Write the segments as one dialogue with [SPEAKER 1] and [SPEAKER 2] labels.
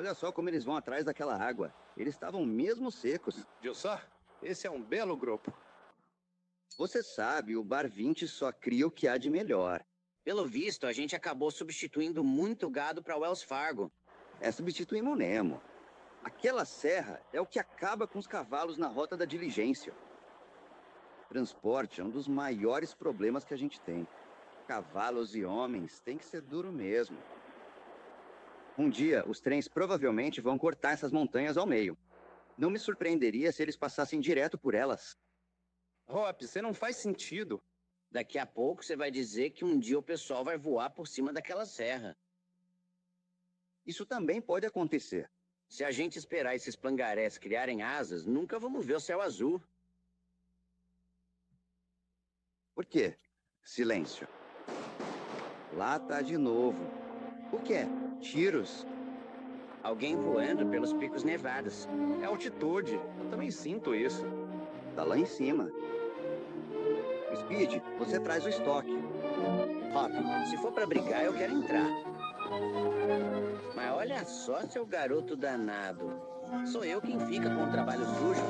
[SPEAKER 1] Olha só como eles vão atrás daquela água. Eles estavam mesmo secos.
[SPEAKER 2] Viu só? Esse é um belo grupo.
[SPEAKER 1] Você sabe, o Bar 20 só cria o que há de melhor.
[SPEAKER 3] Pelo visto, a gente acabou substituindo muito gado para Wells Fargo.
[SPEAKER 1] Substituímos o Nemo. Aquela serra é o que acaba com os cavalos na rota da diligência. Transporte é um dos maiores problemas que a gente tem. Cavalos e homens tem que ser duro mesmo. Um dia, os trens provavelmente vão cortar essas montanhas ao meio. Não me surpreenderia se eles passassem direto por elas.
[SPEAKER 2] Hop, você não faz sentido.
[SPEAKER 3] Daqui a pouco você vai dizer que um dia o pessoal vai voar por cima daquela serra.
[SPEAKER 1] Isso também pode acontecer.
[SPEAKER 3] Se a gente esperar esses pangarés criarem asas, nunca vamos ver o céu azul.
[SPEAKER 1] Por quê? Silêncio. Lá tá de novo. O que é? Tiros?
[SPEAKER 3] Alguém voando pelos picos nevados.
[SPEAKER 2] É altitude. Eu também sinto isso.
[SPEAKER 1] Tá lá em cima. Speed, você traz o estoque.
[SPEAKER 3] Hop, se for pra brigar, eu quero entrar. Mas olha só, seu garoto danado. Sou eu quem fica com o trabalho sujo.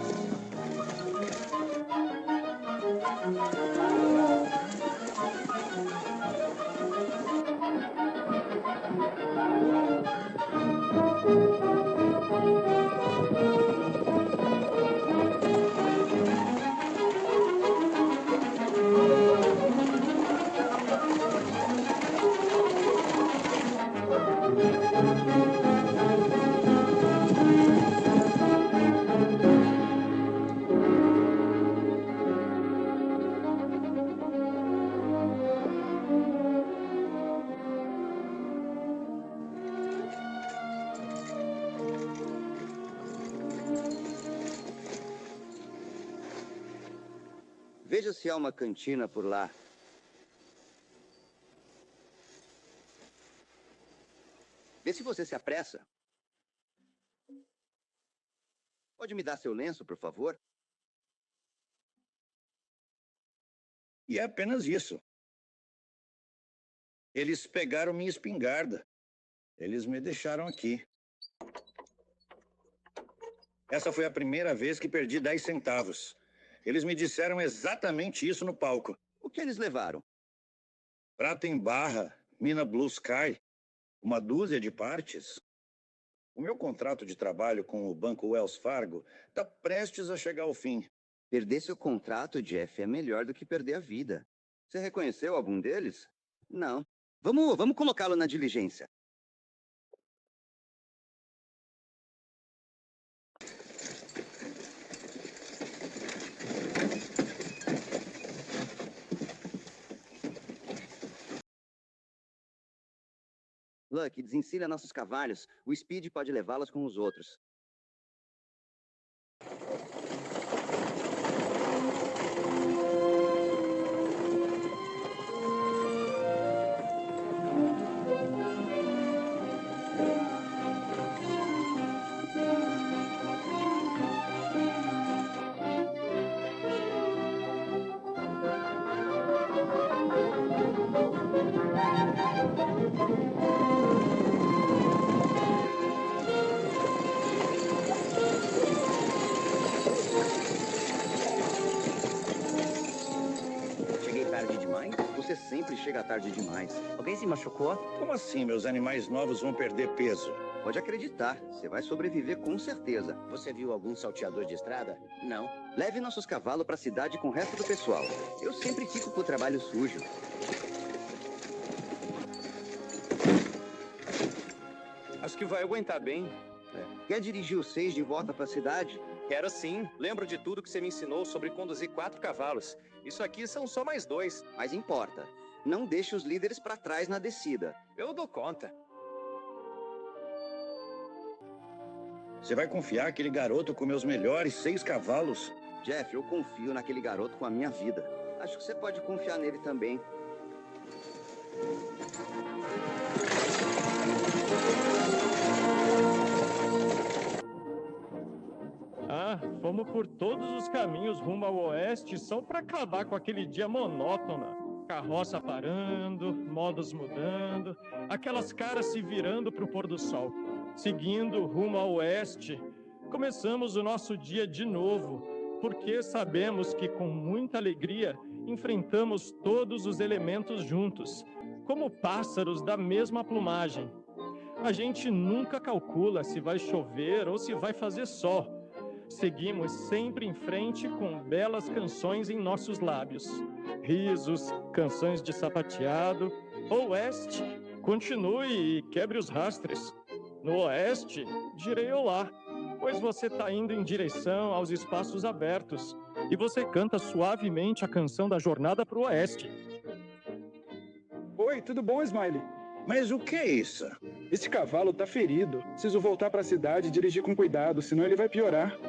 [SPEAKER 1] Veja se há uma cantina por lá. Vê se você se apressa. Pode me dar seu lenço, por favor?
[SPEAKER 4] E é apenas isso. Eles pegaram minha espingarda. Eles me deixaram aqui. Essa foi a primeira vez que perdi 10 centavos. Eles me disseram exatamente isso no palco.
[SPEAKER 1] O que eles levaram?
[SPEAKER 4] Prata em barra, mina Blue Sky, uma dúzia de partes. O meu contrato de trabalho com o Banco Wells Fargo está prestes a chegar ao fim.
[SPEAKER 1] Perder seu contrato, Jeff, é melhor do que perder a vida. Você reconheceu algum deles? Não. Vamos colocá-lo na diligência. Luck, desencilha nossos cavalos. O Speed pode levá-los com os outros. Você sempre chega tarde demais.
[SPEAKER 3] Alguém se machucou?
[SPEAKER 4] Como assim meus animais novos vão perder peso?
[SPEAKER 1] Pode acreditar, você vai sobreviver com certeza.
[SPEAKER 3] Você viu algum salteador de estrada? Não.
[SPEAKER 1] Leve nossos cavalos para a cidade com o resto do pessoal. Eu sempre fico com o trabalho sujo.
[SPEAKER 2] Acho que vai aguentar bem.
[SPEAKER 1] Quer dirigir os 6 de volta para a cidade?
[SPEAKER 2] Quero sim. Lembro de tudo que você me ensinou sobre conduzir 4 cavalos. Isso aqui são só mais 2.
[SPEAKER 1] Mas importa. Não deixe os líderes para trás na descida.
[SPEAKER 2] Eu dou conta.
[SPEAKER 4] Você vai confiar aquele garoto com meus melhores 6 cavalos?
[SPEAKER 1] Jeff, eu confio naquele garoto com a minha vida. Acho que você pode confiar nele também.
[SPEAKER 5] Fomos por todos os caminhos rumo ao oeste só para acabar com aquele dia monótono. Carroça parando, modos mudando, aquelas caras se virando pro pôr do sol. Seguindo rumo ao oeste, começamos o nosso dia de novo, porque sabemos que com muita alegria enfrentamos todos os elementos juntos, como pássaros da mesma plumagem. A gente nunca calcula se vai chover ou se vai fazer sol. Seguimos sempre em frente com belas canções em nossos lábios. Risos, canções de sapateado. Oeste, continue e quebre os rastros. No oeste, direi olá, pois você está indo em direção aos espaços abertos. E você canta suavemente a canção da jornada para o oeste.
[SPEAKER 6] Oi, tudo bom, Smiley?
[SPEAKER 4] Mas o que é isso?
[SPEAKER 6] Esse cavalo tá ferido. Preciso voltar para a cidade e dirigir com cuidado, senão ele vai piorar.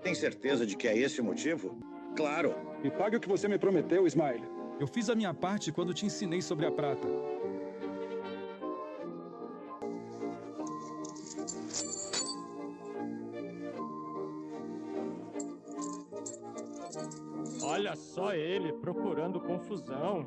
[SPEAKER 4] Tem certeza de que é esse o motivo? Claro.
[SPEAKER 6] Me pague o que você me prometeu, Smiley.
[SPEAKER 7] Eu fiz a minha parte quando te ensinei sobre a prata.
[SPEAKER 5] Olha só ele procurando confusão.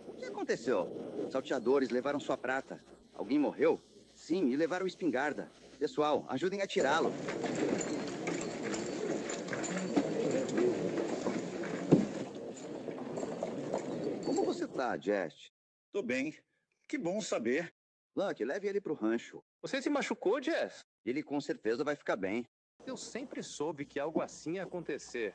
[SPEAKER 1] O que aconteceu? Salteadores levaram sua prata. Alguém morreu? Sim, e levaram espingarda. Pessoal, ajudem a tirá-lo. Como você tá, Jest?
[SPEAKER 4] Tô bem. Que bom saber.
[SPEAKER 1] Luck, leve ele pro rancho.
[SPEAKER 2] Você se machucou, Jess?
[SPEAKER 1] Ele com certeza vai ficar bem.
[SPEAKER 2] Eu sempre soube que algo assim ia acontecer.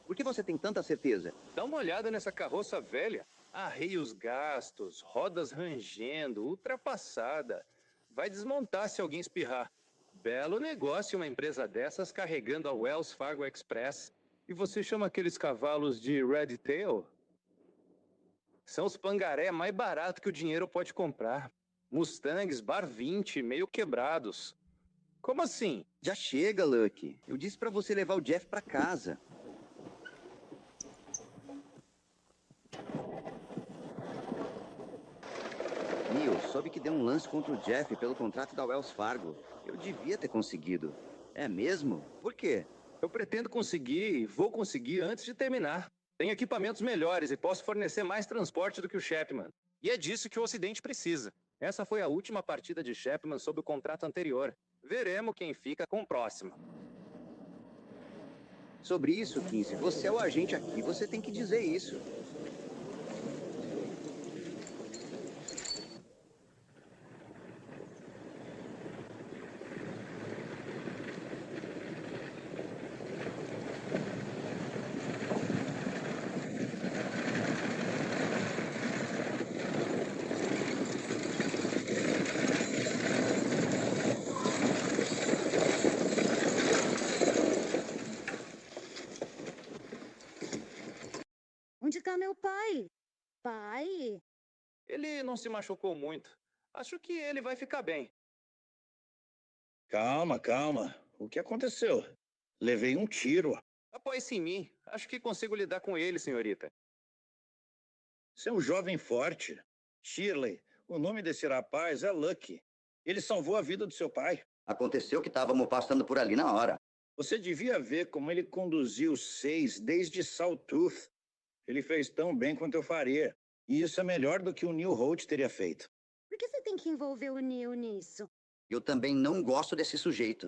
[SPEAKER 1] Por que você tem tanta certeza?
[SPEAKER 2] Dá uma olhada nessa carroça velha. Arreios gastos, rodas rangendo, ultrapassada. Vai desmontar se alguém espirrar. Belo negócio uma empresa dessas carregando a Wells Fargo Express. E você chama aqueles cavalos de Red Tail? São os pangaré mais baratos que o dinheiro pode comprar. Mustangs Bar 20, meio quebrados. Como assim?
[SPEAKER 1] Já chega, Luck. Eu disse pra você levar o Jeff pra casa. Neil, soube que deu um lance contra o Jeff pelo contrato da Wells Fargo. Eu devia ter conseguido. É mesmo? Por quê?
[SPEAKER 2] Eu pretendo conseguir e vou conseguir antes de terminar. Tenho equipamentos melhores e posso fornecer mais transporte do que o Chapman. E é disso que o Ocidente precisa. Essa foi a última partida de Chapman sob o contrato anterior. Veremos quem fica com o próximo.
[SPEAKER 1] Sobre isso, Kinsey, você é o agente aqui, você tem que dizer isso.
[SPEAKER 8] Onde tá meu pai? Pai?
[SPEAKER 2] Ele não se machucou muito. Acho que ele vai ficar bem.
[SPEAKER 4] Calma, calma. O que aconteceu? Levei um tiro.
[SPEAKER 2] Apoie-se em mim. Acho que consigo lidar com ele, senhorita.
[SPEAKER 4] Você é um jovem forte. Shirley, o nome desse rapaz é Lucky. Ele salvou a vida do seu pai.
[SPEAKER 1] Aconteceu que estávamos passando por ali na hora.
[SPEAKER 4] Você devia ver como ele conduziu os 6 desde Sawtooth. Ele fez tão bem quanto eu faria. E isso é melhor do que o Neil Holt teria feito.
[SPEAKER 8] Por que você tem que envolver o Neil nisso?
[SPEAKER 1] Eu também não gosto desse sujeito.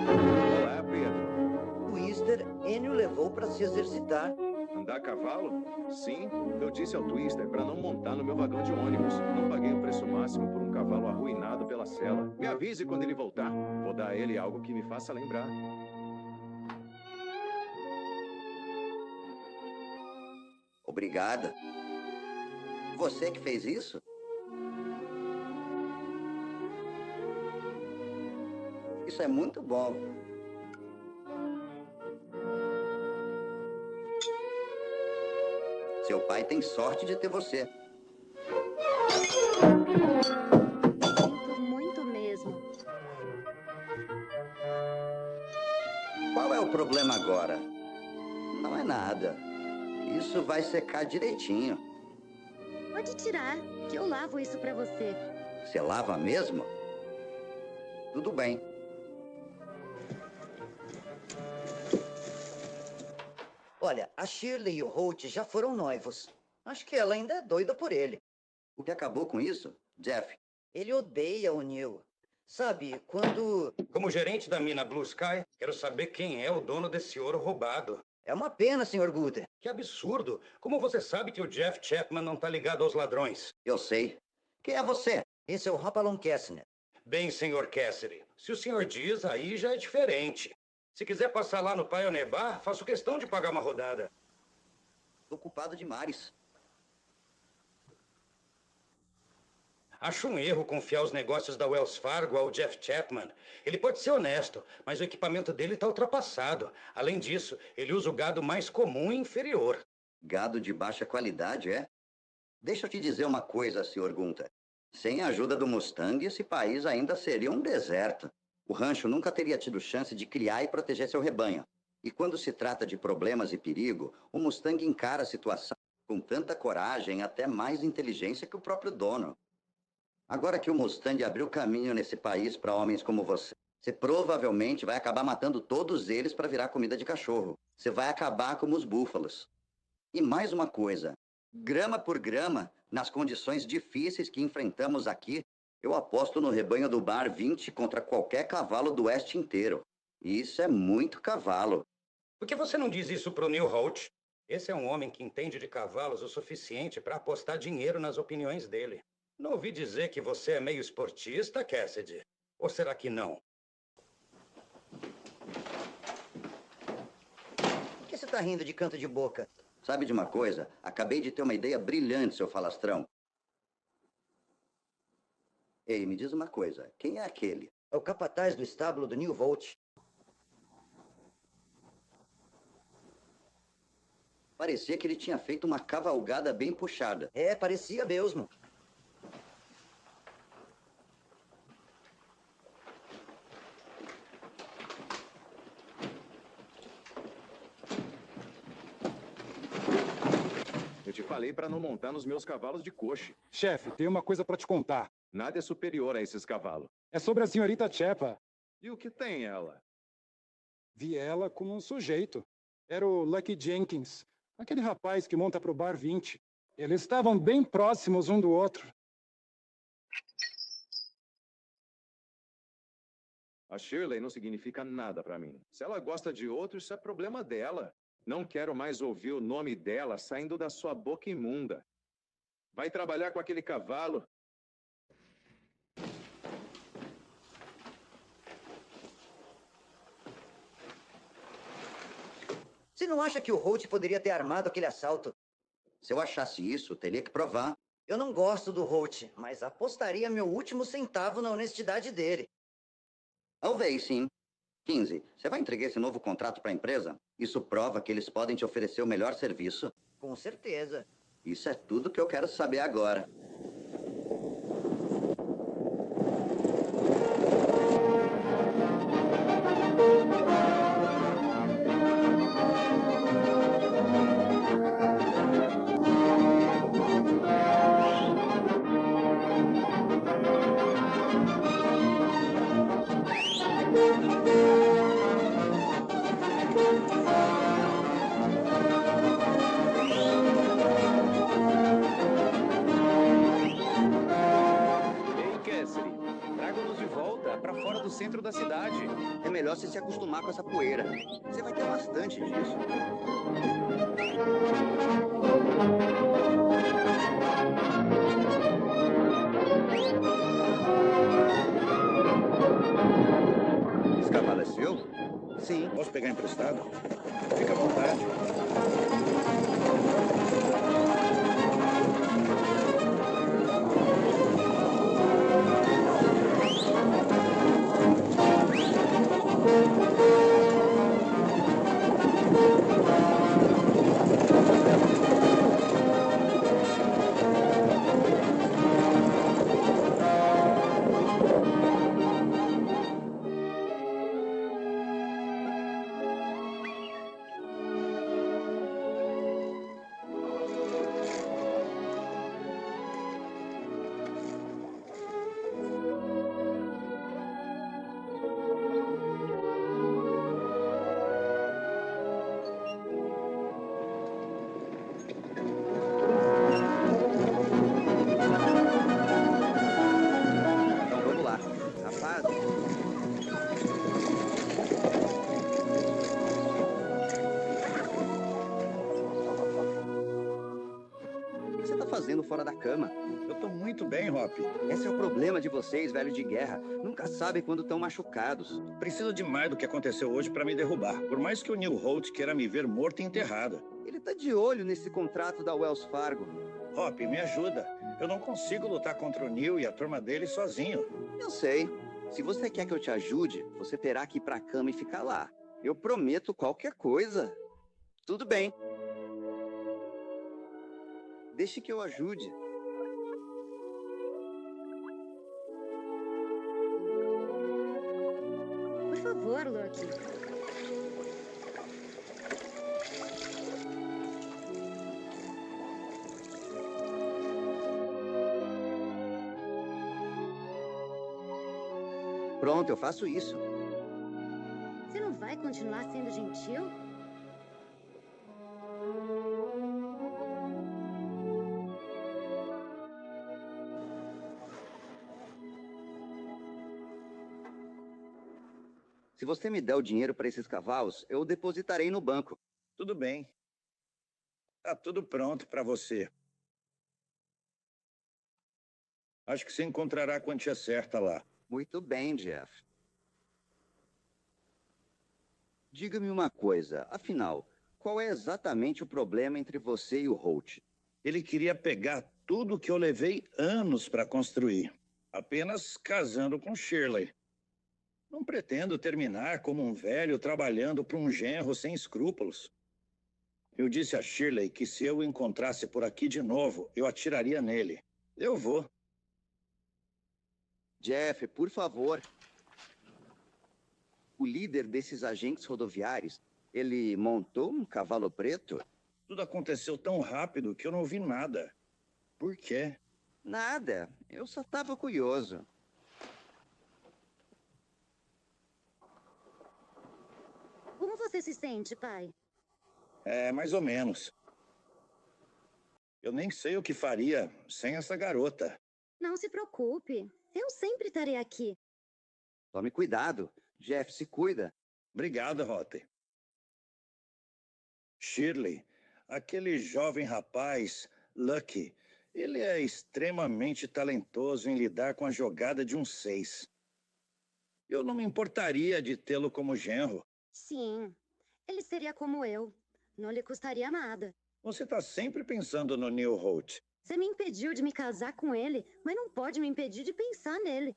[SPEAKER 2] Olá, Pedro.
[SPEAKER 3] Twister, Enio levou para se exercitar.
[SPEAKER 2] Andar a cavalo? Sim, eu disse ao Twister para não montar no meu vagão de ônibus. Não paguei o preço máximo por um cavalo arruinado pela sela. Me avise quando ele voltar. Vou dar a ele algo que me faça lembrar.
[SPEAKER 1] Obrigada. Você que fez isso? Isso é muito bom. Seu pai tem sorte de ter você.
[SPEAKER 8] Sinto muito mesmo.
[SPEAKER 1] Qual é o problema agora? Não é nada. Isso vai secar direitinho.
[SPEAKER 8] Pode tirar, que eu lavo isso pra você.
[SPEAKER 1] Você lava mesmo? Tudo bem.
[SPEAKER 3] Olha, a Shirley e o Holt já foram noivos. Acho que ela ainda é doida por ele.
[SPEAKER 1] O que acabou com isso, Jeff?
[SPEAKER 3] Ele odeia o Neil. Sabe, quando...
[SPEAKER 9] Como gerente da mina Blue Sky, quero saber quem é o dono desse ouro roubado.
[SPEAKER 3] É uma pena, Sr. Gooder.
[SPEAKER 9] Que absurdo! Como você sabe que o Jeff Chapman não está ligado aos ladrões?
[SPEAKER 1] Eu sei. Quem é você?
[SPEAKER 3] Esse é o Hopalong Cassidy.
[SPEAKER 9] Bem, Sr. Cassidy, se o senhor diz, aí já é diferente. Se quiser passar lá no Pioneer Bar, faço questão de pagar uma rodada.
[SPEAKER 1] Tô culpado de mares.
[SPEAKER 9] Acho um erro confiar os negócios da Wells Fargo ao Jeff Chapman. Ele pode ser honesto, mas o equipamento dele está ultrapassado. Além disso, ele usa o gado mais comum e inferior.
[SPEAKER 1] Gado de baixa qualidade, é? Deixa eu te dizer uma coisa, Sr. Gunther. Sem a ajuda do Mustang, esse país ainda seria um deserto. O rancho nunca teria tido chance de criar e proteger seu rebanho. E quando se trata de problemas e perigo, o Mustang encara a situação com tanta coragem, até mais inteligência que o próprio dono. Agora que o Mustang abriu caminho nesse país para homens como você, você provavelmente vai acabar matando todos eles para virar comida de cachorro. Você vai acabar como os búfalos. E mais uma coisa, grama por grama, nas condições difíceis que enfrentamos aqui, eu aposto no rebanho do Bar 20 contra qualquer cavalo do oeste inteiro. E isso é muito cavalo.
[SPEAKER 9] Por que você não diz isso pro Neil Holt? Esse é um homem que entende de cavalos o suficiente para apostar dinheiro nas opiniões dele. Não ouvi dizer que você é meio esportista, Cassidy? Ou será que não?
[SPEAKER 3] Por que você tá rindo de canto de boca?
[SPEAKER 1] Sabe de uma coisa? Acabei de ter uma ideia brilhante, seu falastrão. Ei, me diz uma coisa. Quem é aquele?
[SPEAKER 3] É o capataz do estábulo do Neil Holt.
[SPEAKER 1] Parecia que ele tinha feito uma cavalgada bem puxada.
[SPEAKER 3] É, parecia mesmo.
[SPEAKER 2] Eu te falei para não montar nos meus cavalos de coche.
[SPEAKER 6] Chefe, tem uma coisa pra te contar.
[SPEAKER 2] Nada é superior a esses cavalos.
[SPEAKER 6] É sobre a senhorita Chepa.
[SPEAKER 2] E o que tem ela?
[SPEAKER 6] Vi ela com um sujeito. Era o Lucky Jenkins, aquele rapaz que monta pro Bar 20. Eles estavam bem próximos um do outro.
[SPEAKER 2] A Shirley não significa nada pra mim. Se ela gosta de outro, isso é problema dela. Não quero mais ouvir o nome dela saindo da sua boca imunda. Vai trabalhar com aquele cavalo?
[SPEAKER 3] Você não acha que o Holt poderia ter armado aquele assalto?
[SPEAKER 1] Se eu achasse isso, teria que provar.
[SPEAKER 3] Eu não gosto do Holt, mas apostaria meu último centavo na honestidade dele.
[SPEAKER 1] Talvez sim. 15. Você vai entregar esse novo contrato para a empresa? Isso prova que eles podem te oferecer o melhor serviço?
[SPEAKER 3] Com certeza.
[SPEAKER 1] Isso é tudo que eu quero saber agora.
[SPEAKER 2] Centro da cidade.
[SPEAKER 1] É melhor você se acostumar com essa poeira. Você vai ter bastante disso. Esse cavalo é seu? Sim.
[SPEAKER 4] Posso pegar emprestado? Fica à vontade.
[SPEAKER 1] Fora da cama.
[SPEAKER 4] Eu tô muito bem, Hop.
[SPEAKER 1] Esse é o problema de vocês, velho de guerra. Nunca sabem quando estão machucados.
[SPEAKER 4] Preciso de mais do que aconteceu hoje para me derrubar. Por mais que o Neil Holt queira me ver morto e enterrado.
[SPEAKER 1] Ele tá de olho nesse contrato da Wells Fargo.
[SPEAKER 4] Hop, me ajuda. Eu não consigo lutar contra o Neil e a turma dele sozinho.
[SPEAKER 1] Eu sei. Se você quer que eu te ajude, você terá que ir pra cama e ficar lá. Eu prometo qualquer coisa. Tudo bem. Deixe que eu ajude.
[SPEAKER 8] Por favor, Lucky.
[SPEAKER 1] Pronto, eu faço isso.
[SPEAKER 8] Você não vai continuar sendo gentil?
[SPEAKER 1] Se você me der o dinheiro para esses cavalos, eu depositarei no banco.
[SPEAKER 4] Tudo bem. Tá tudo pronto para você. Acho que você encontrará a quantia certa lá.
[SPEAKER 1] Muito bem, Jeff. Diga-me uma coisa, afinal, qual é exatamente o problema entre você e o Holt?
[SPEAKER 4] Ele queria pegar tudo que eu levei anos para construir, apenas casando com Shirley. Não pretendo terminar como um velho trabalhando para um genro sem escrúpulos. Eu disse a Shirley que se eu o encontrasse por aqui de novo, eu atiraria nele. Eu vou.
[SPEAKER 1] Jeff, por favor. O líder desses agentes rodoviários, ele montou um cavalo preto?
[SPEAKER 4] Tudo aconteceu tão rápido que eu não vi nada. Por quê?
[SPEAKER 1] Nada. Eu só estava curioso.
[SPEAKER 8] você se sente, pai?
[SPEAKER 4] É, mais ou menos. Eu nem sei o que faria sem essa garota.
[SPEAKER 8] Não se preocupe. Eu sempre estarei aqui.
[SPEAKER 1] Tome cuidado. Jeff, se cuida.
[SPEAKER 4] Obrigado, Rotter. Shirley, aquele jovem rapaz, Lucky, ele é extremamente talentoso em lidar com a jogada de um 6. Eu não me importaria de tê-lo como genro.
[SPEAKER 8] Sim, ele seria como eu. Não lhe custaria nada.
[SPEAKER 4] Você está sempre pensando no Neil Holt.
[SPEAKER 8] Você me impediu de me casar com ele, mas não pode me impedir de pensar nele.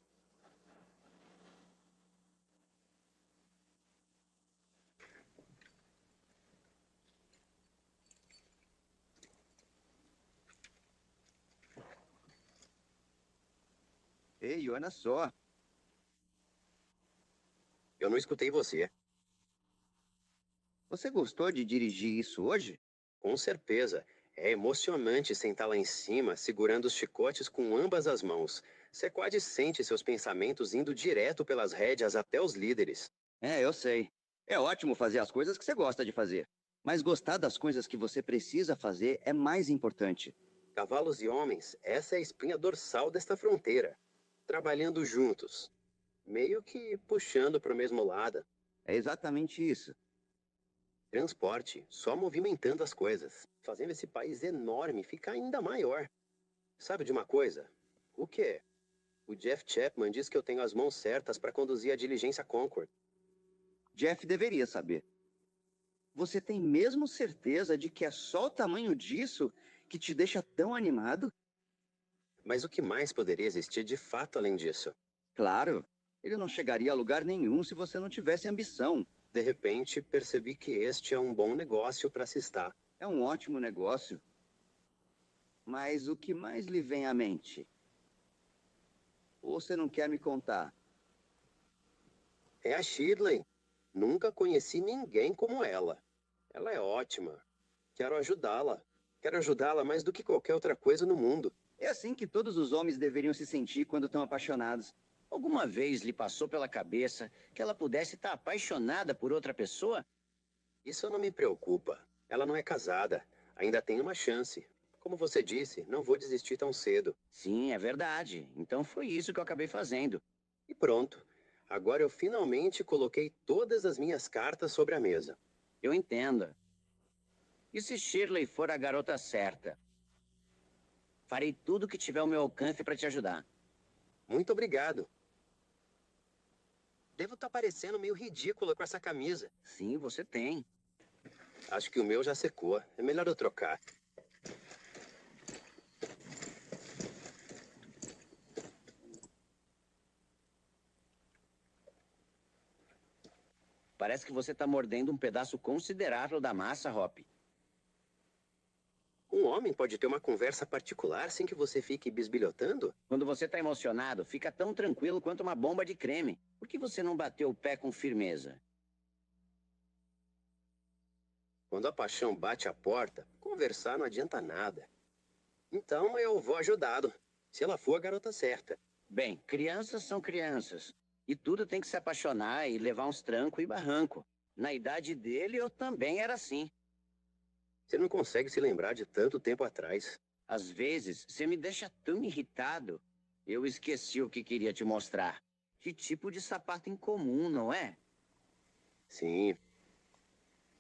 [SPEAKER 1] Ei, olha só.
[SPEAKER 10] Eu não escutei você.
[SPEAKER 1] Você gostou de dirigir isso hoje?
[SPEAKER 10] Com certeza. É emocionante sentar lá em cima, segurando os chicotes com ambas as mãos. Você quase sente seus pensamentos indo direto pelas rédeas até os líderes.
[SPEAKER 1] É, eu sei. É ótimo fazer as coisas que você gosta de fazer. Mas gostar das coisas que você precisa fazer é mais importante.
[SPEAKER 10] Cavalos e homens, essa é a espinha dorsal desta fronteira. Trabalhando juntos. Meio que puxando para o mesmo lado.
[SPEAKER 1] É exatamente isso.
[SPEAKER 10] Transporte, só movimentando as coisas, fazendo esse país enorme ficar ainda maior. Sabe de uma coisa? O quê? O Jeff Chapman diz que eu tenho as mãos certas para conduzir a diligência Concord.
[SPEAKER 1] Jeff deveria saber. Você tem mesmo certeza de que é só o tamanho disso que te deixa tão animado?
[SPEAKER 10] Mas o que mais poderia existir de fato além disso?
[SPEAKER 1] Claro, ele não chegaria a lugar nenhum se você não tivesse ambição.
[SPEAKER 10] De repente, percebi que este é um bom negócio para se estar.
[SPEAKER 1] É um ótimo negócio. Mas o que mais lhe vem à mente? Ou você não quer me contar?
[SPEAKER 10] É a Shirley. Nunca conheci ninguém como ela. Ela é ótima. Quero ajudá-la. Quero ajudá-la mais do que qualquer outra coisa no mundo.
[SPEAKER 1] É assim que todos os homens deveriam se sentir quando estão apaixonados.
[SPEAKER 3] Alguma vez lhe passou pela cabeça que ela pudesse estar apaixonada por outra pessoa?
[SPEAKER 10] Isso não me preocupa. Ela não é casada. Ainda tem uma chance. Como você disse, não vou desistir tão cedo.
[SPEAKER 3] Sim, é verdade. Então foi isso que eu acabei fazendo.
[SPEAKER 10] E pronto. Agora eu finalmente coloquei todas as minhas cartas sobre a mesa.
[SPEAKER 3] Eu entendo. E se Shirley for a garota certa? Farei tudo o que tiver ao meu alcance para te ajudar.
[SPEAKER 10] Muito obrigado. Devo estar parecendo meio ridículo com essa camisa.
[SPEAKER 3] Sim, você tem.
[SPEAKER 10] Acho que o meu já secou. É melhor eu trocar.
[SPEAKER 3] Parece que você está mordendo um pedaço considerável da massa, Hop.
[SPEAKER 10] Um homem pode ter uma conversa particular sem que você fique bisbilhotando?
[SPEAKER 3] Quando você está emocionado, fica tão tranquilo quanto uma bomba de creme. Por que você não bateu o pé com firmeza?
[SPEAKER 10] Quando a paixão bate a porta, conversar não adianta nada. Então eu vou ajudá-lo, se ela for a garota certa.
[SPEAKER 3] Bem, crianças são crianças. E tudo tem que se apaixonar e levar uns trancos e barranco. Na idade dele, eu também era assim.
[SPEAKER 10] Você não consegue se lembrar de tanto tempo atrás.
[SPEAKER 3] Às vezes, você me deixa tão irritado. Eu esqueci o que queria te mostrar. Que tipo de sapato incomum, não é?
[SPEAKER 10] Sim.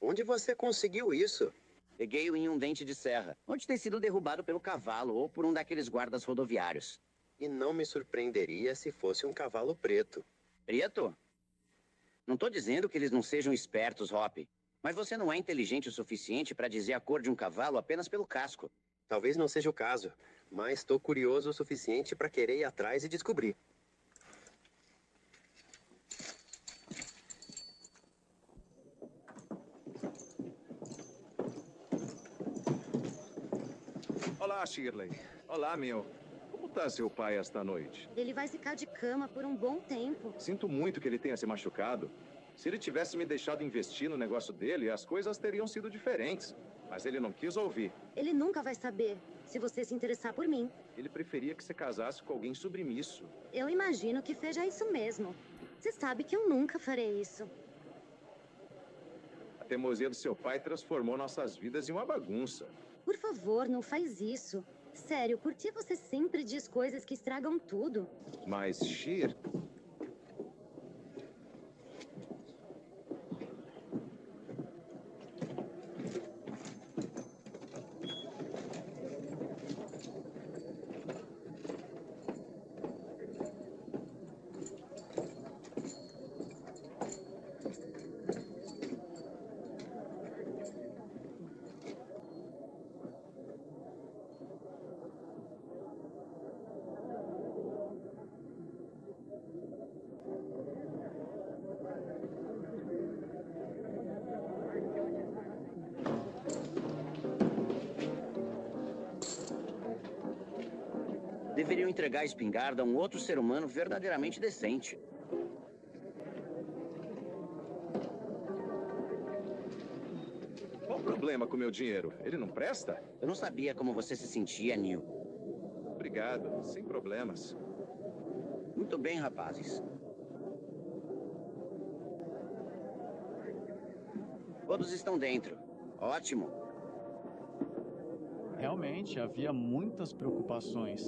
[SPEAKER 10] Onde você conseguiu isso?
[SPEAKER 3] Peguei-o em um dente de serra, onde tem sido derrubado pelo cavalo ou por um daqueles guardas rodoviários.
[SPEAKER 10] E não me surpreenderia se fosse um cavalo preto.
[SPEAKER 3] Preto? Não estou dizendo que eles não sejam espertos, Hop. Mas você não é inteligente o suficiente para dizer a cor de um cavalo apenas pelo casco.
[SPEAKER 10] Talvez não seja o caso, mas estou curioso o suficiente para querer ir atrás e descobrir.
[SPEAKER 2] Olá, Shirley. Olá, meu. Como tá seu pai esta noite?
[SPEAKER 8] Ele vai ficar de cama por um bom tempo.
[SPEAKER 2] Sinto muito que ele tenha se machucado. Se ele tivesse me deixado investir no negócio dele, as coisas teriam sido diferentes. Mas ele não quis ouvir.
[SPEAKER 8] Ele nunca vai saber, se você se interessar por mim.
[SPEAKER 2] Ele preferia que você casasse com alguém submisso.
[SPEAKER 8] Eu imagino que seja isso mesmo. Você sabe que eu nunca farei isso.
[SPEAKER 2] teimosia do seu pai transformou nossas vidas em uma bagunça.
[SPEAKER 8] Por favor, não faz isso. Sério, por que você sempre diz coisas que estragam tudo?
[SPEAKER 2] Mas, Sheer...
[SPEAKER 3] Deveriam entregar a espingarda a um outro ser humano verdadeiramente decente.
[SPEAKER 2] Qual o problema com o meu dinheiro? Ele não presta?
[SPEAKER 3] Eu não sabia como você se sentia, Neil.
[SPEAKER 2] Obrigado, sem problemas.
[SPEAKER 3] Muito bem, rapazes. Todos estão dentro. Ótimo.
[SPEAKER 11] Realmente, havia muitas preocupações.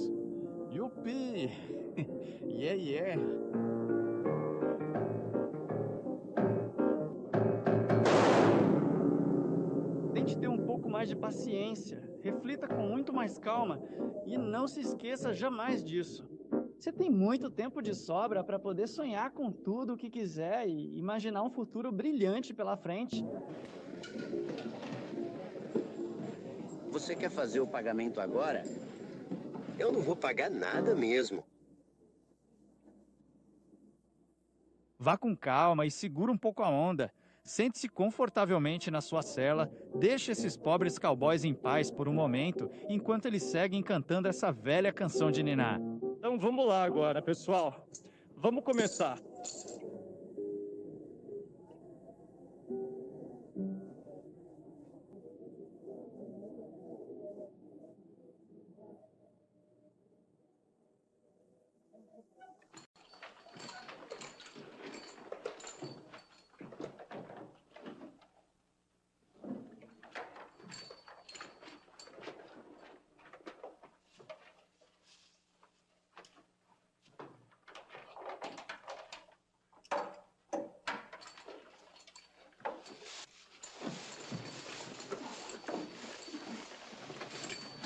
[SPEAKER 11] Yupi! Yeah, yeah! Tente ter um pouco mais de paciência. Reflita com muito mais calma. E não se esqueça jamais disso. Você tem muito tempo de sobra para poder sonhar com tudo o que quiser e imaginar um futuro brilhante pela frente.
[SPEAKER 3] Você quer fazer o pagamento agora?
[SPEAKER 10] Eu não vou pagar nada mesmo.
[SPEAKER 11] Vá com calma e segura um pouco a onda. Sente-se confortavelmente na sua cela, deixe esses pobres cowboys em paz por um momento, enquanto eles seguem cantando essa velha canção de ninar.
[SPEAKER 5] Então vamos lá agora, pessoal. Vamos começar.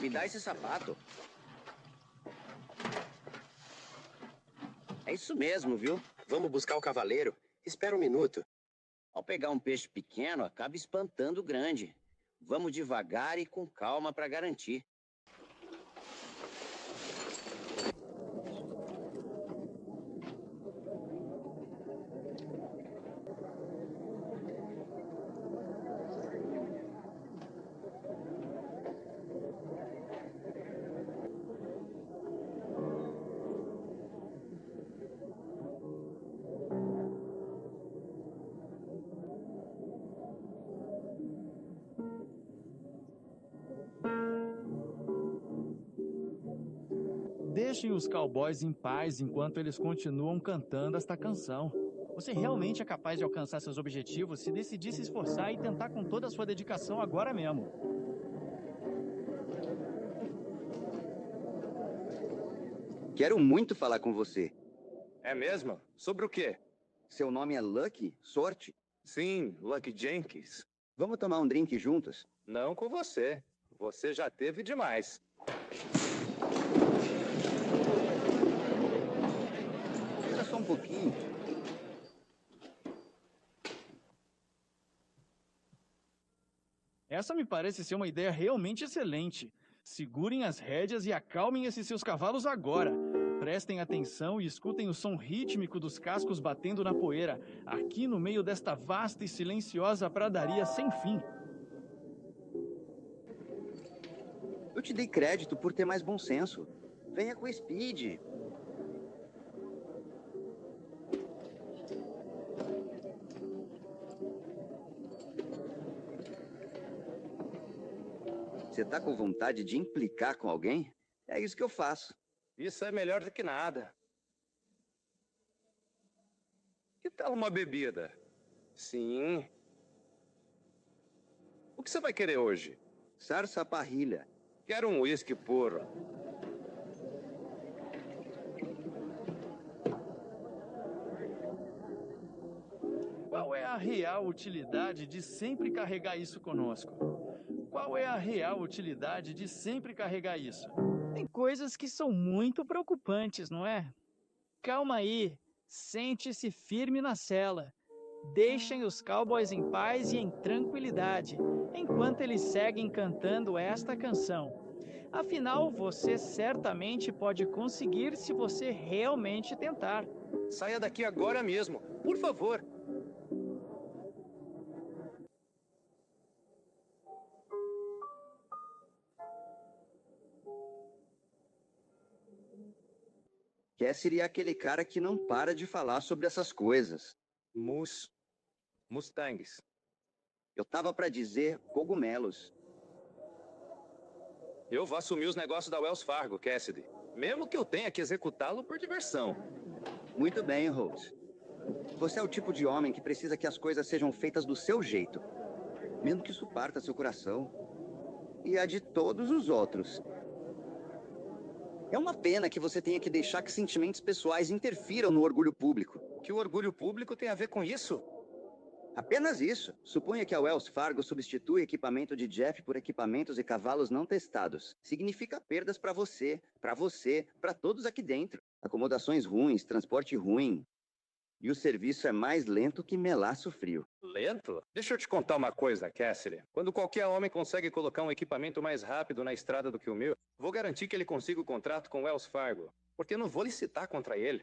[SPEAKER 3] Me dá esse sapato. É isso mesmo, viu?
[SPEAKER 10] Vamos buscar o cavaleiro. Espera um minuto.
[SPEAKER 3] Ao pegar um peixe pequeno, acaba espantando o grande. Vamos devagar e com calma para garantir.
[SPEAKER 11] Deixem os cowboys em paz enquanto eles continuam cantando esta canção. Você realmente é capaz de alcançar seus objetivos se decidir se esforçar e tentar com toda a sua dedicação agora mesmo.
[SPEAKER 1] Quero muito falar com você.
[SPEAKER 2] É mesmo? Sobre o quê?
[SPEAKER 1] Seu nome é Lucky? Sorte?
[SPEAKER 2] Sim, Lucky Jenkins.
[SPEAKER 1] Vamos tomar um drink juntos?
[SPEAKER 2] Não com você. Você já teve demais.
[SPEAKER 1] Espera só um pouquinho.
[SPEAKER 11] Essa me parece ser uma ideia realmente excelente. Segurem as rédeas e acalmem esses seus cavalos agora. Prestem atenção e escutem o som rítmico dos cascos batendo na poeira, aqui no meio desta vasta e silenciosa pradaria sem fim.
[SPEAKER 1] Eu te dei crédito por ter mais bom senso. Venha com o Speed. Você tá com vontade de implicar com alguém? É isso que eu faço.
[SPEAKER 2] Isso é melhor do que nada. Que tal uma bebida? Sim. O que você vai querer hoje?
[SPEAKER 1] Sarsaparrilha.
[SPEAKER 2] Quero um uísque puro.
[SPEAKER 11] Qual é a real utilidade de sempre carregar isso conosco? Qual é a real utilidade de sempre carregar isso?
[SPEAKER 12] Tem coisas que são muito preocupantes, não é? Calma aí, sente-se firme na cela. Deixem os cowboys em paz e em tranquilidade, enquanto eles seguem cantando esta canção. Afinal, você certamente pode conseguir se você realmente tentar.
[SPEAKER 2] Saia daqui agora mesmo, por favor.
[SPEAKER 1] Cassidy é aquele cara que não para de falar sobre essas coisas.
[SPEAKER 2] Mustangs.
[SPEAKER 1] Eu tava pra dizer cogumelos.
[SPEAKER 2] Eu vou assumir os negócios da Wells Fargo, Cassidy. Mesmo que eu tenha que executá-lo por diversão.
[SPEAKER 1] Muito bem, Rhodes. Você é o tipo de homem que precisa que as coisas sejam feitas do seu jeito. Mesmo que isso parta seu coração. E a de todos os outros. É uma pena que você tenha que deixar que sentimentos pessoais interfiram no orgulho público.
[SPEAKER 2] Que o orgulho público tem a ver com isso?
[SPEAKER 1] Apenas isso. Suponha que a Wells Fargo substitui equipamento de Jeff por equipamentos e cavalos não testados. Significa perdas para você, para todos aqui dentro. Acomodações ruins, transporte ruim. E o serviço é mais lento que melaço frio.
[SPEAKER 2] Lento? Deixa eu te contar uma coisa, Cassidy. Quando qualquer homem consegue colocar um equipamento mais rápido na estrada do que o meu, vou garantir que ele consiga o contrato com o Wells Fargo. Porque eu não vou licitar contra ele.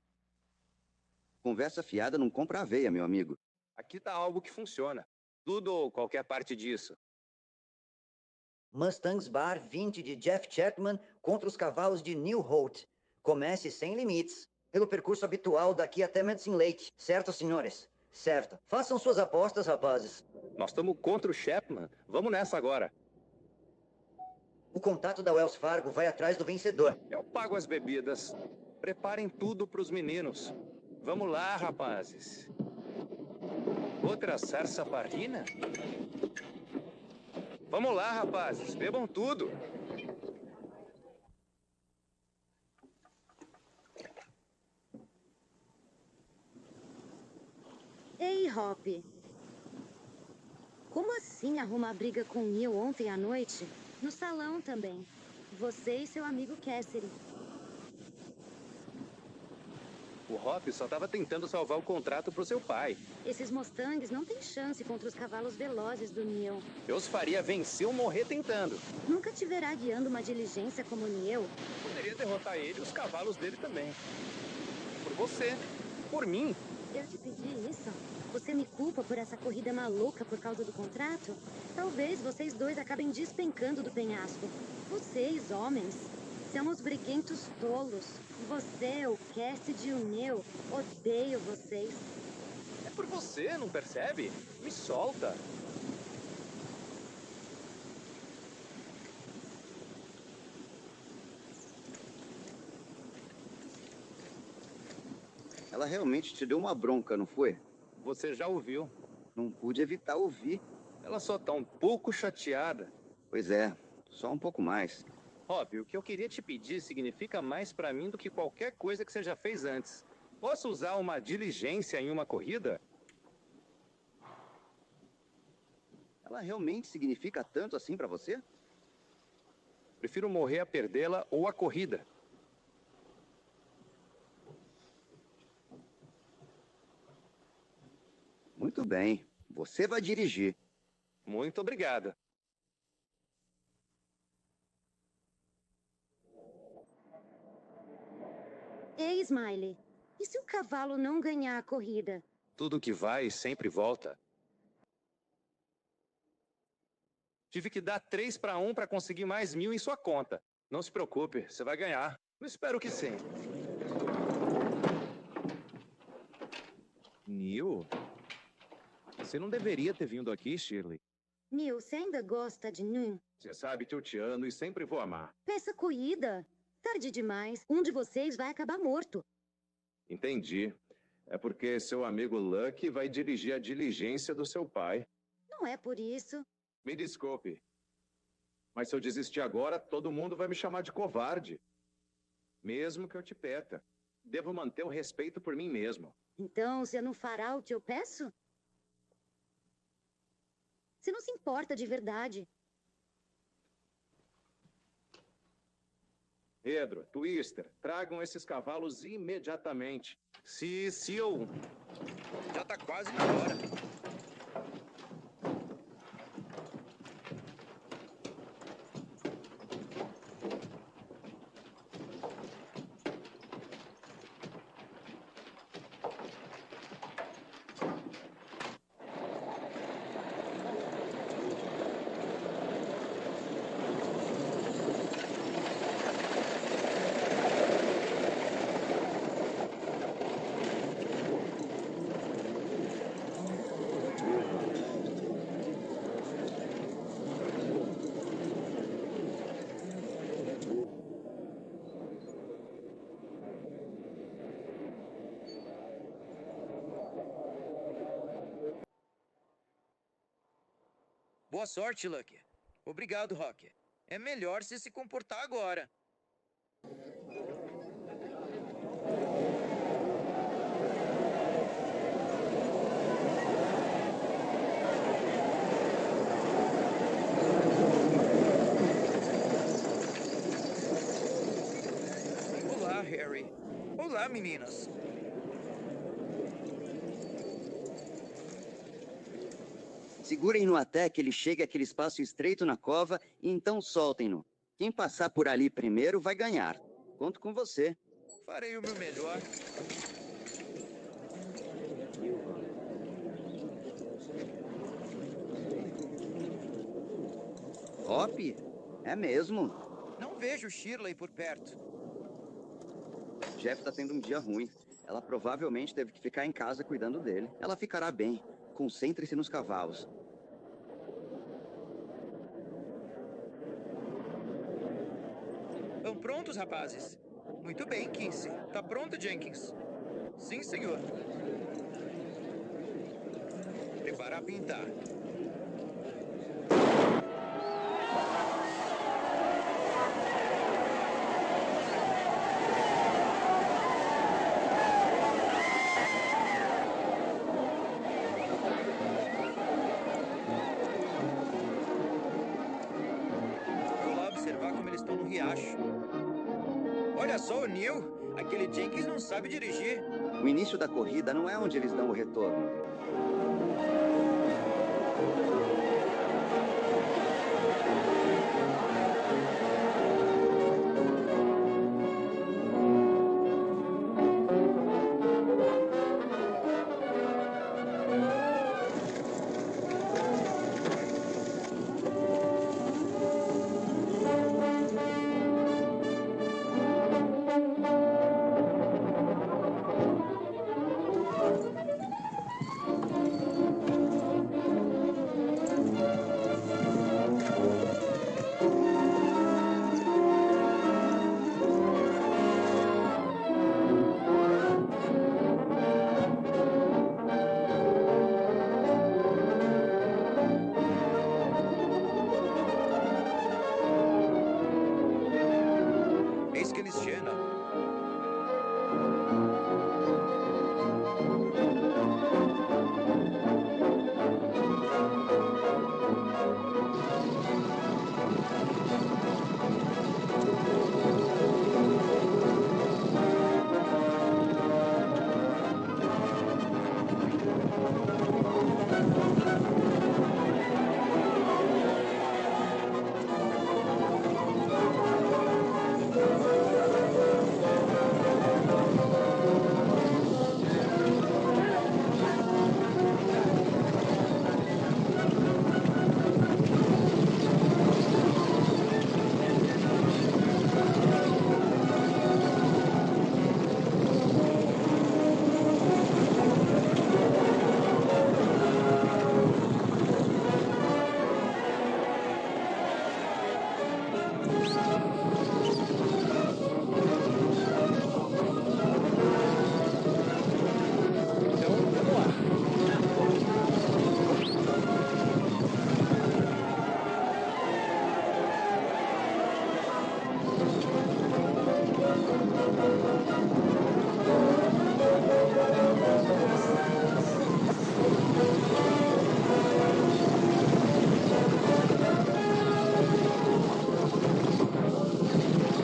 [SPEAKER 1] Conversa fiada não compra aveia, meu amigo.
[SPEAKER 2] Aqui tá algo que funciona. Tudo ou qualquer parte disso.
[SPEAKER 13] Mustangs Bar 20 de Jeff Chapman contra os cavalos de New Holt. Comece sem limites. Pelo percurso habitual daqui até Medicine Lake. Certo, senhores? Certo. Façam suas apostas, rapazes.
[SPEAKER 2] Nós estamos contra o Chapman. Vamos nessa agora.
[SPEAKER 13] O contato da Wells Fargo vai atrás do vencedor.
[SPEAKER 2] Eu pago as bebidas. Preparem tudo para os meninos. Vamos lá, rapazes. Outra sarsaparrina? Vamos lá, rapazes. Bebam tudo.
[SPEAKER 8] Ei, Hop. Como assim arrumar briga com o Neil ontem à noite? No salão também. Você e seu amigo Cassidy.
[SPEAKER 2] O Hop só estava tentando salvar o contrato pro seu pai.
[SPEAKER 8] Esses Mustangs não têm chance contra os cavalos velozes do Neil.
[SPEAKER 2] Eu os faria vencer ou morrer tentando.
[SPEAKER 8] Nunca te verá guiando uma diligência como o Neil.
[SPEAKER 2] Poderia derrotar ele e os cavalos dele também. Por você. Por mim.
[SPEAKER 8] Eu te pedi isso? Você me culpa por essa corrida maluca por causa do contrato? Talvez vocês dois acabem despencando do penhasco. Vocês, homens, são os briguentos tolos. Você, o Cassidy e o Neil, odeio vocês.
[SPEAKER 2] É por você, não percebe? Me solta.
[SPEAKER 1] Ela realmente te deu uma bronca, não foi?
[SPEAKER 2] Você já ouviu.
[SPEAKER 1] Não pude evitar ouvir.
[SPEAKER 2] Ela só tá um pouco chateada.
[SPEAKER 1] Pois é, só um pouco mais.
[SPEAKER 2] Rob, o que eu queria te pedir significa mais pra mim do que qualquer coisa que você já fez antes. Posso usar uma diligência em uma corrida?
[SPEAKER 1] Ela realmente significa tanto assim pra você?
[SPEAKER 2] Prefiro morrer a perdê-la ou a corrida.
[SPEAKER 1] Muito bem. Você vai dirigir.
[SPEAKER 2] Muito obrigado.
[SPEAKER 8] Ei, Smiley. E se o cavalo não ganhar a corrida?
[SPEAKER 2] Tudo que vai sempre volta. Tive que dar 3-1 para conseguir mais 1.000 em sua conta. Não se preocupe, você vai ganhar. Eu espero que sim.
[SPEAKER 14] Neil? Você não deveria ter vindo aqui, Shirley.
[SPEAKER 8] Neil, você ainda gosta de mim?
[SPEAKER 14] Você sabe que eu te amo e sempre vou amar.
[SPEAKER 8] Peça corrida. Tarde demais. Um de vocês vai acabar morto.
[SPEAKER 14] Entendi. É porque seu amigo Lucky vai dirigir a diligência do seu pai.
[SPEAKER 8] Não é por isso.
[SPEAKER 14] Me desculpe. Mas se eu desistir agora, todo mundo vai me chamar de covarde. Mesmo que eu te peta. Devo manter o respeito por mim mesmo.
[SPEAKER 8] Então, você não fará o que eu peço? Você não se importa de verdade.
[SPEAKER 14] Pedro, Twister, tragam esses cavalos imediatamente.
[SPEAKER 2] Se eu... Já tá quase na hora.
[SPEAKER 15] Boa sorte, Lucky. Obrigado, Rock. É melhor você se comportar agora. Olá, Harry. Olá, meninas.
[SPEAKER 1] Segurem-no até que ele chegue àquele espaço estreito na cova e então soltem-no. Quem passar por ali primeiro vai ganhar. Conto com você.
[SPEAKER 15] Farei o meu melhor.
[SPEAKER 1] Hop? É mesmo.
[SPEAKER 15] Não vejo Shirley por perto.
[SPEAKER 1] Jeff tá tendo um dia ruim. Ela provavelmente teve que ficar em casa cuidando dele. Ela ficará bem. Concentre-se nos cavalos.
[SPEAKER 15] Estão prontos, rapazes? Muito bem, Kinsey. Tá pronto, Jenkins? Sim, senhor. Prepara a pintar. Vou lá observar como eles estão no riacho. Olha só o Neil. Aquele Jenkins não sabe dirigir.
[SPEAKER 1] O início da corrida não é onde eles dão o retorno.
[SPEAKER 15] Eis que eles chegam.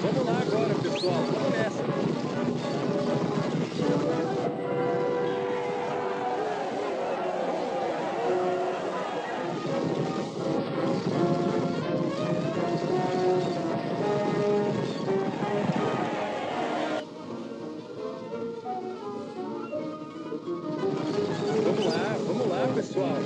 [SPEAKER 5] Vamos lá agora, pessoal. Vamos nessa. Vamos lá, pessoal.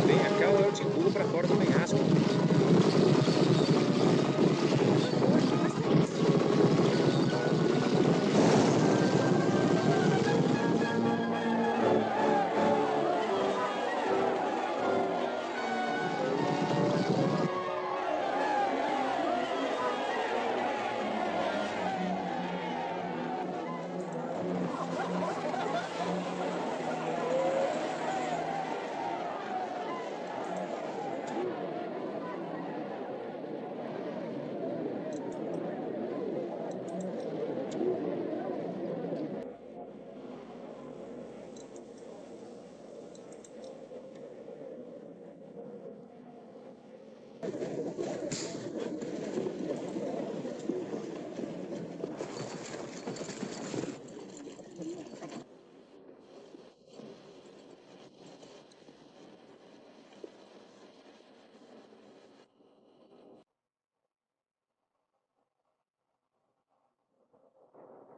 [SPEAKER 2] Venha cá ou eu te empurro pra fora do penhasco.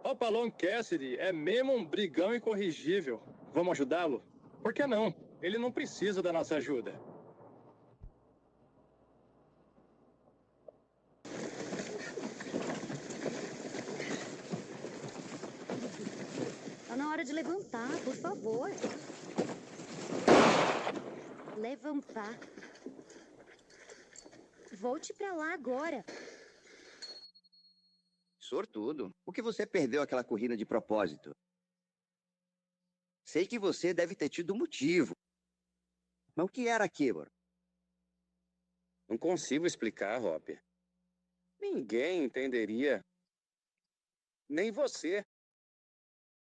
[SPEAKER 5] Opa, Long Cassidy é mesmo um brigão incorrigível. Vamos ajudá-lo? Por que não? Ele não precisa da nossa ajuda.
[SPEAKER 8] Tá na hora de levantar, por favor. Levantar. Volte pra lá agora.
[SPEAKER 1] Sortudo. Por que você perdeu aquela corrida de propósito? Sei que você deve ter tido um motivo. Mas o que era aquilo?
[SPEAKER 2] Não consigo explicar, Hop. Ninguém entenderia. Nem você.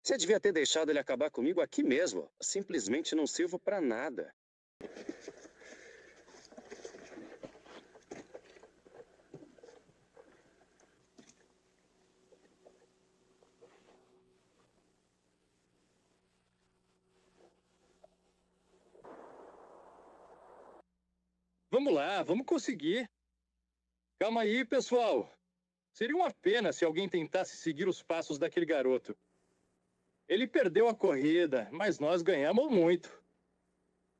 [SPEAKER 2] Você devia ter deixado ele acabar comigo aqui mesmo. Simplesmente não sirvo pra nada.
[SPEAKER 5] Vamos lá, vamos conseguir. Calma aí, pessoal. Seria uma pena se alguém tentasse seguir os passos daquele garoto. Ele perdeu a corrida, mas nós ganhamos muito.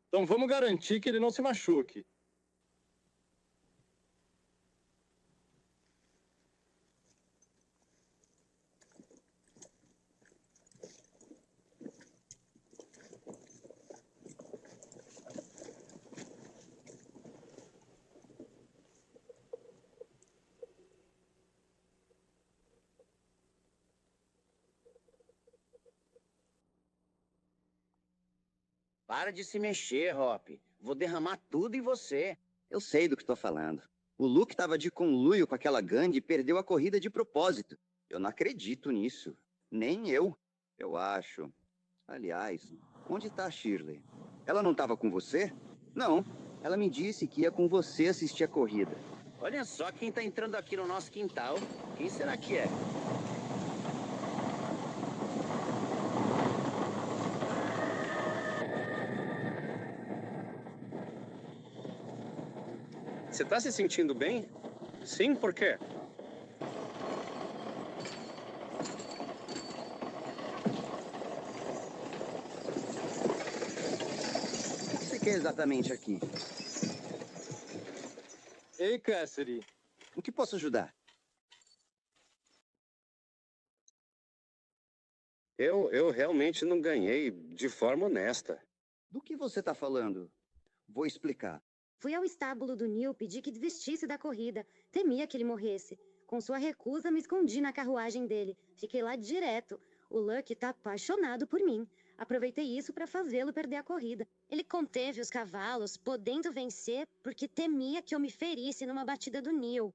[SPEAKER 5] Então vamos garantir que ele não se machuque.
[SPEAKER 3] Para de se mexer, Hop. Vou derramar tudo em você.
[SPEAKER 1] Eu sei do que estou falando. O Luke estava de conluio com aquela gangue e perdeu a corrida de propósito. Eu não acredito nisso. Nem eu. Eu acho. Aliás, onde está a Shirley? Ela não estava com você? Não. Ela me disse que ia com você assistir a corrida.
[SPEAKER 3] Olha só quem tá entrando aqui no nosso quintal. Quem será que é?
[SPEAKER 2] Você tá se sentindo bem? Sim, por quê?
[SPEAKER 1] O que você quer exatamente aqui?
[SPEAKER 5] Ei, Cassidy.
[SPEAKER 1] O que posso ajudar?
[SPEAKER 10] Eu realmente não ganhei de forma honesta.
[SPEAKER 1] Do que você está falando? Vou explicar.
[SPEAKER 8] Fui ao estábulo do Neil pedir que desistisse da corrida. Temia que ele morresse. Com sua recusa, me escondi na carruagem dele. Fiquei lá direto. O Lucky tá apaixonado por mim. Aproveitei isso para fazê-lo perder a corrida. Ele conteve os cavalos, podendo vencer, porque temia que eu me ferisse numa batida do Neil.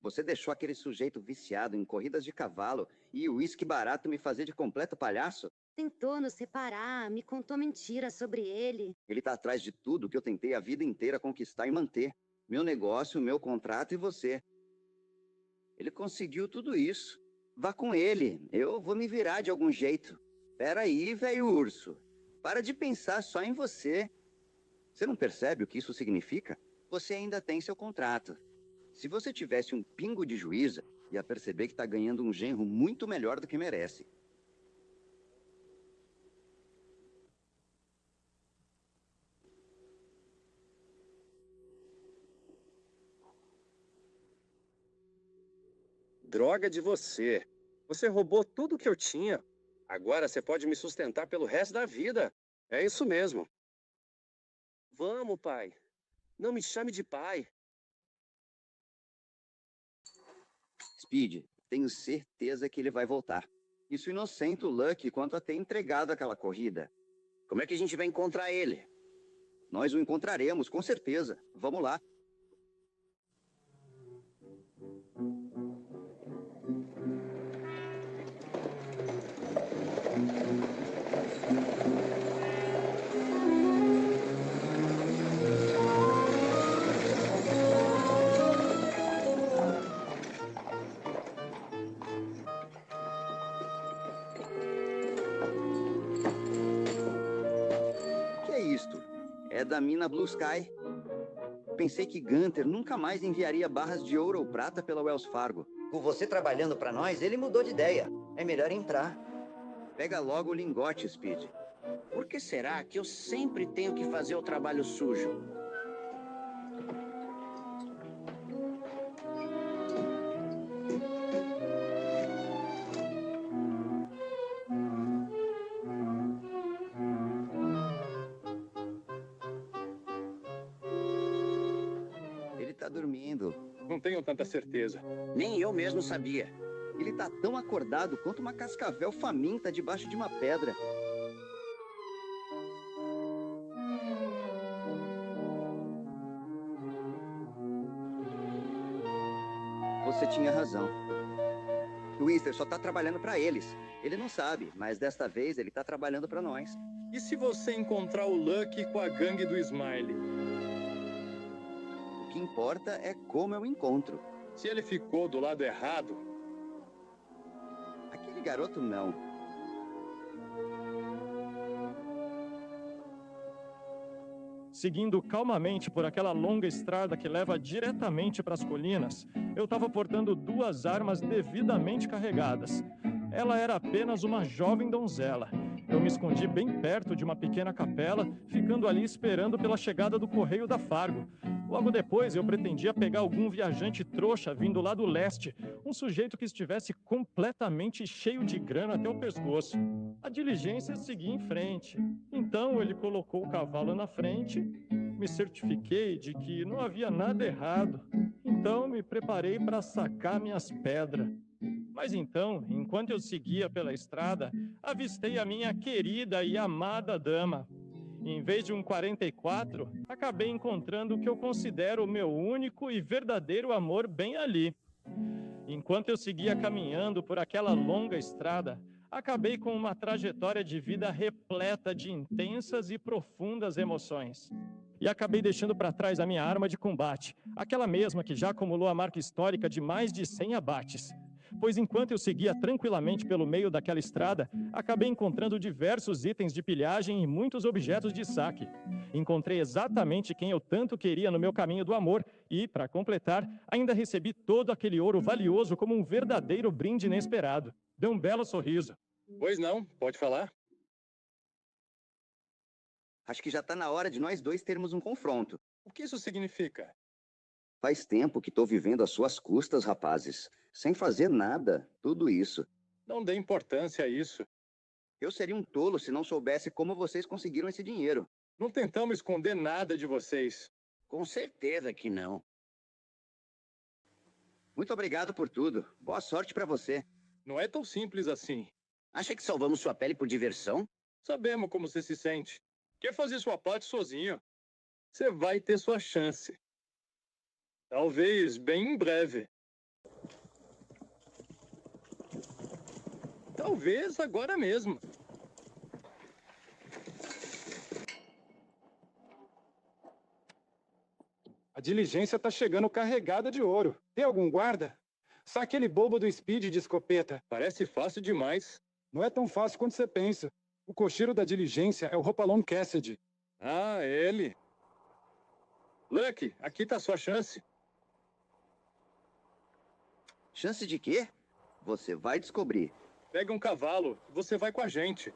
[SPEAKER 1] Você deixou aquele sujeito viciado em corridas de cavalo e uísque barato me fazer de completo palhaço?
[SPEAKER 8] Tentou nos separar, me contou mentiras sobre ele.
[SPEAKER 1] Ele tá atrás de tudo que eu tentei a vida inteira conquistar e manter. Meu negócio, meu contrato e você. Ele conseguiu tudo isso. Vá com ele. Eu vou me virar de algum jeito. Peraí, velho urso. Para de pensar só em você. Você não percebe o que isso significa? Você ainda tem seu contrato. Se você tivesse um pingo de juízo, ia perceber que tá ganhando um genro muito melhor do que merece.
[SPEAKER 10] Droga de você. Você roubou tudo que eu tinha. Agora você pode me sustentar pelo resto da vida. É isso mesmo. Vamos, pai. Não me chame de pai.
[SPEAKER 1] Speed, tenho certeza que ele vai voltar. Isso inocenta o Lucky quanto a ter entregado aquela corrida.
[SPEAKER 3] Como é que a gente vai encontrar ele?
[SPEAKER 1] Nós o encontraremos, com certeza. Vamos lá. É da mina Blue Sky. Pensei que Gunter nunca mais enviaria barras de ouro ou prata pela Wells Fargo.
[SPEAKER 13] Com você trabalhando para nós, ele mudou de ideia. É melhor entrar.
[SPEAKER 1] Pega logo o lingote, Speed.
[SPEAKER 3] Por que será que eu sempre tenho que fazer o trabalho sujo?
[SPEAKER 1] Dormindo.
[SPEAKER 5] Não tenho tanta certeza.
[SPEAKER 3] Nem eu mesmo sabia.
[SPEAKER 1] Ele tá tão acordado quanto uma cascavel faminta debaixo de uma pedra. Você tinha razão. O Winston só tá trabalhando para eles. Ele não sabe, mas desta vez ele tá trabalhando para nós.
[SPEAKER 5] E se você encontrar o Lucky com a gangue do Smiley?
[SPEAKER 1] O que importa é como eu encontro.
[SPEAKER 5] Se ele ficou do lado errado...
[SPEAKER 1] Aquele garoto não.
[SPEAKER 5] Seguindo calmamente por aquela longa estrada que leva diretamente para as colinas, eu estava portando 2 armas devidamente carregadas. Ela era apenas uma jovem donzela. Eu me escondi bem perto de uma pequena capela, ficando ali esperando pela chegada do correio da Fargo. Logo depois, eu pretendia pegar algum viajante trouxa vindo lá do leste, um sujeito que estivesse completamente cheio de grana até o pescoço. A diligência seguia em frente. Então, ele colocou o cavalo na frente, me certifiquei de que não havia nada errado. Então, me preparei para sacar minhas pedras. Mas então, enquanto eu seguia pela estrada, avistei a minha querida e amada dama. Em vez de um 44, acabei encontrando o que eu considero o meu único e verdadeiro amor bem ali. Enquanto eu seguia caminhando por aquela longa estrada, acabei com uma trajetória de vida repleta de intensas e profundas emoções. E acabei deixando para trás a minha arma de combate, aquela mesma que já acumulou a marca histórica de mais de 100 abates. Pois enquanto eu seguia tranquilamente pelo meio daquela estrada, acabei encontrando diversos itens de pilhagem e muitos objetos de saque. Encontrei exatamente quem eu tanto queria no meu caminho do amor e, para completar, ainda recebi todo aquele ouro valioso como um verdadeiro brinde inesperado. Deu um belo sorriso. Pois não, pode falar.
[SPEAKER 1] Acho que já está na hora de nós dois termos um confronto.
[SPEAKER 5] O que isso significa?
[SPEAKER 1] Faz tempo que estou vivendo às suas custas, rapazes. Sem fazer nada, tudo isso.
[SPEAKER 5] Não dê importância a isso.
[SPEAKER 1] Eu seria um tolo se não soubesse como vocês conseguiram esse dinheiro.
[SPEAKER 5] Não tentamos esconder nada de vocês.
[SPEAKER 3] Com certeza que não.
[SPEAKER 1] Muito obrigado por tudo. Boa sorte para você.
[SPEAKER 5] Não é tão simples assim.
[SPEAKER 3] Acha que salvamos sua pele por diversão?
[SPEAKER 5] Sabemos como você se sente. Quer fazer sua parte sozinho? Você vai ter sua chance. Talvez bem em breve. Talvez agora mesmo.
[SPEAKER 6] A diligência tá chegando carregada de ouro. Tem algum guarda? Só aquele bobo do Speed de escopeta.
[SPEAKER 5] Parece fácil demais.
[SPEAKER 6] Não é tão fácil quanto você pensa. O cocheiro da diligência é o Hopalong Cassidy.
[SPEAKER 5] Ah, ele. Lucky, aqui tá sua chance.
[SPEAKER 1] Chance de quê? Você vai descobrir.
[SPEAKER 5] Pega um cavalo, você vai com a gente.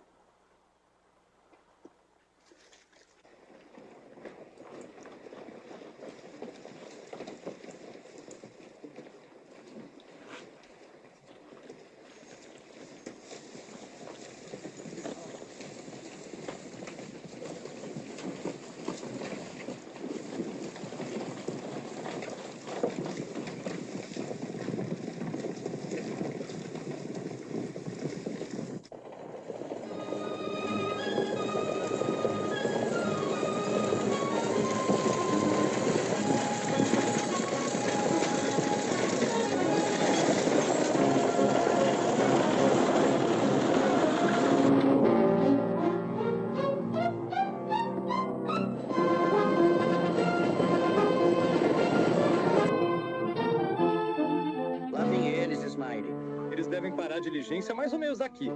[SPEAKER 5] A diligência mais ou menos aqui.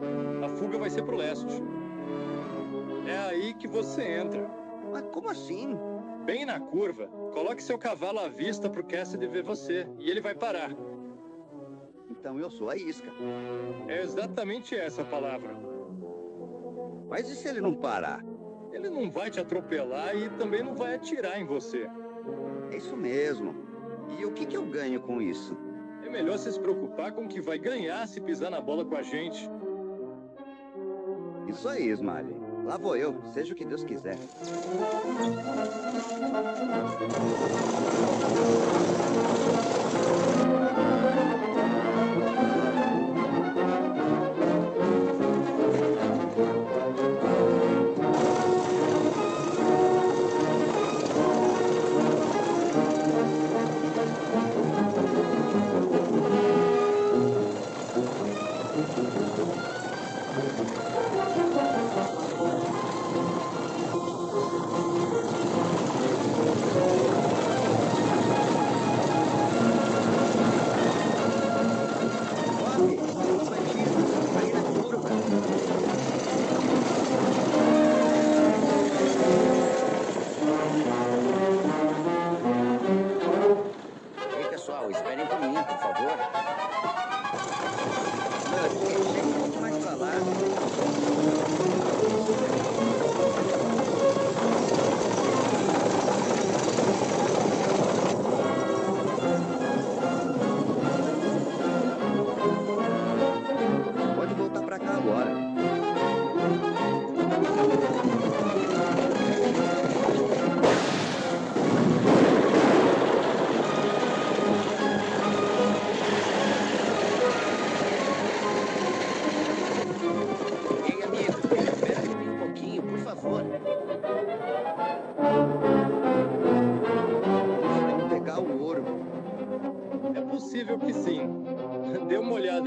[SPEAKER 5] A fuga vai ser pro leste. É aí que você entra.
[SPEAKER 1] Mas como assim?
[SPEAKER 5] Bem na curva, coloque seu cavalo à vista pro Cassidy ver você e ele vai parar.
[SPEAKER 1] Então eu sou a isca.
[SPEAKER 5] É exatamente essa a palavra.
[SPEAKER 1] Mas e se ele não parar?
[SPEAKER 5] Ele não vai te atropelar e também não vai atirar em você.
[SPEAKER 1] É isso mesmo. E o que eu ganho com isso?
[SPEAKER 5] É melhor você se preocupar com o que vai ganhar se pisar na bola com a gente.
[SPEAKER 1] Isso aí, Smiley. Lá vou eu, seja o que Deus quiser.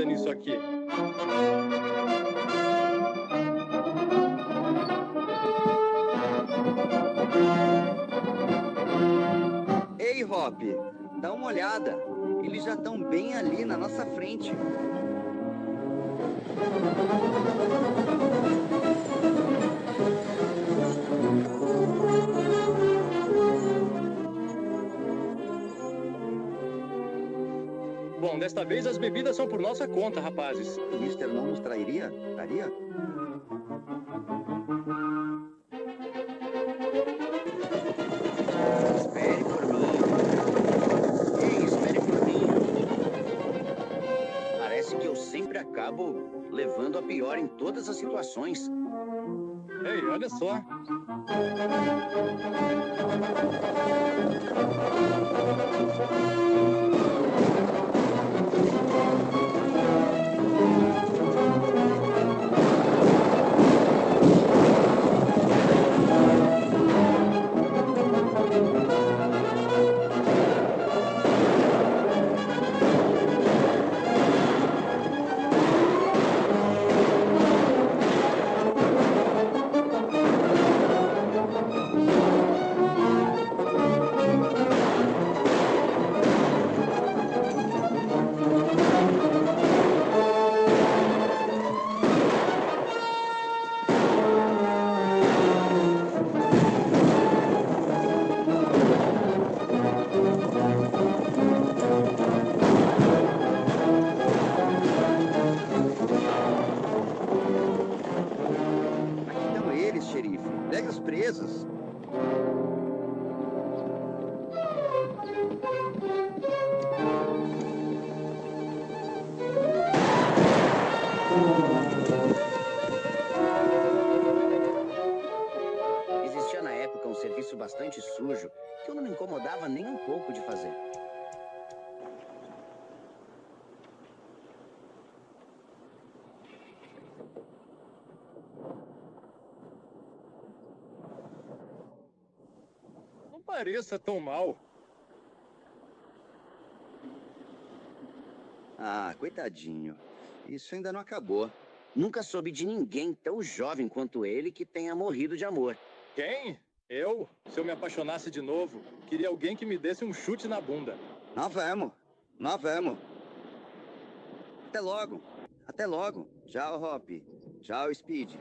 [SPEAKER 5] Nisso aqui.
[SPEAKER 1] Ei, Hop, dá uma olhada. Eles já estão bem ali na nossa frente.
[SPEAKER 5] Bom, desta vez as bebidas são por nossa conta, rapazes.
[SPEAKER 1] O Mister não nos trairia? Traria?
[SPEAKER 3] Espere por mim. acabo levando a pior em todas as situações.
[SPEAKER 5] Ei, olha só.
[SPEAKER 1] Pegue os presos.
[SPEAKER 3] Existia na época um serviço bastante sujo que eu não me incomodava nem um pouco de fazer.
[SPEAKER 5] Pareça tão mal.
[SPEAKER 1] Ah, coitadinho. Isso ainda não acabou.
[SPEAKER 3] Nunca soube de ninguém tão jovem quanto ele que tenha morrido de amor.
[SPEAKER 5] Quem? Eu? Se eu me apaixonasse de novo, queria alguém que me desse um chute na bunda.
[SPEAKER 1] Nós vamos. Nós vamos. Até logo. Até logo. Tchau, Hop. Tchau, Speed.